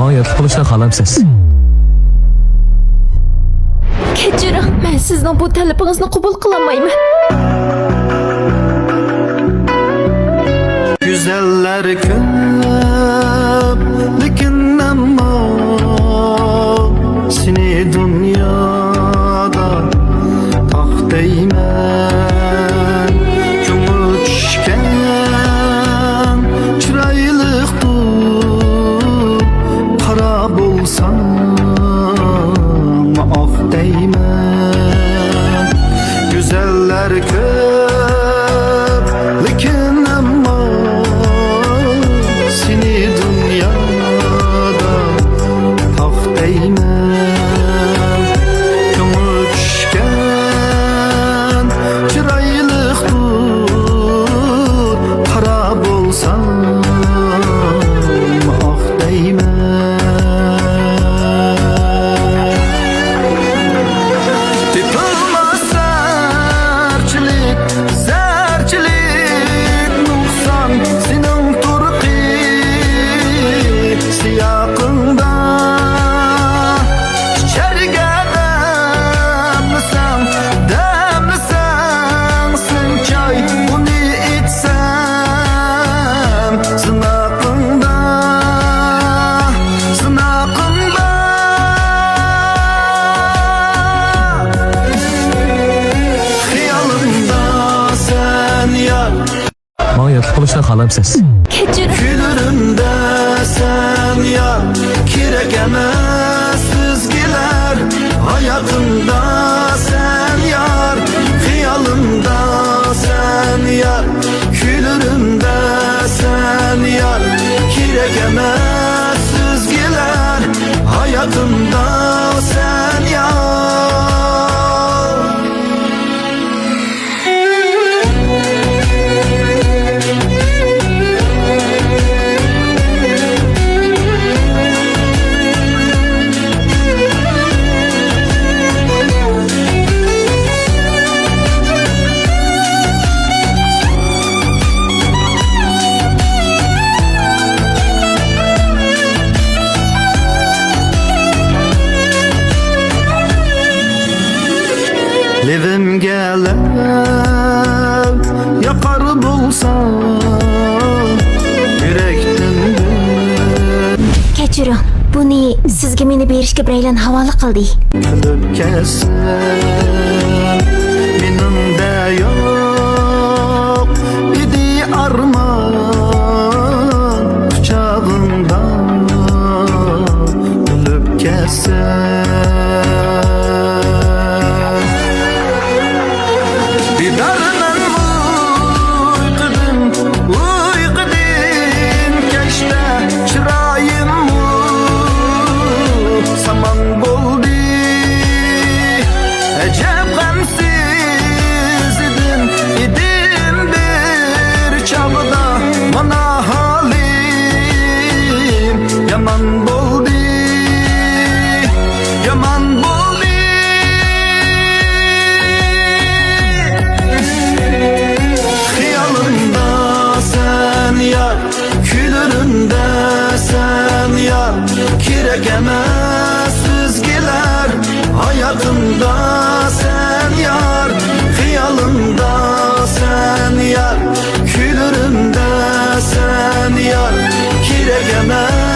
Bana yatıp kalışla kalamsiz. Kechiring, men sizning bu talabingizni qabul qilolmayman. Güzeller köp, lekin ammo seni dünyada taxtayman. Ko'ngil tushgan chiroyliqdir, qara bo'lsam oq deyman. Güzeller köp, lekin ammo seni dünyada taxtayman. Ko'ngil tushgan chiroyliqdir, qara bo'lsam oq deyman. Tepilmas zarchilik nuqson sening turqi siyaqingda. Icharga damlasang sen choy uni ichsam sinaqingda. Xayolimda sen yar, Bana yatıp kalışla kalamsiz. Kechiring. Külürümde sen yar, kirek emas sizgiler. Hayatımda sen yar, xiyalımda sen yar. Külürümde sen yar, kirek emas sizgiler. Hayatımda sen yar. Levim gelev yakar bulsa yürekten. Kechiring, buni sizga meni berishga bilan havola qildi. Kulib kelsin menimda yo'q idi armon, quchog'ingda kulib kelsin. Didardan uyqudin kechda chiroyim saman bo'ldi. Ajab g'amsiz edim bir chog'da, mana holim yomon bo'ldi, yomon bo'ldi. Xayolimda sen yar, külürümde sen yar. Kirek emas sizgiler. Hayatımda sen yar, xiyalımda sen yar. Külürümde sen yar, kirek emas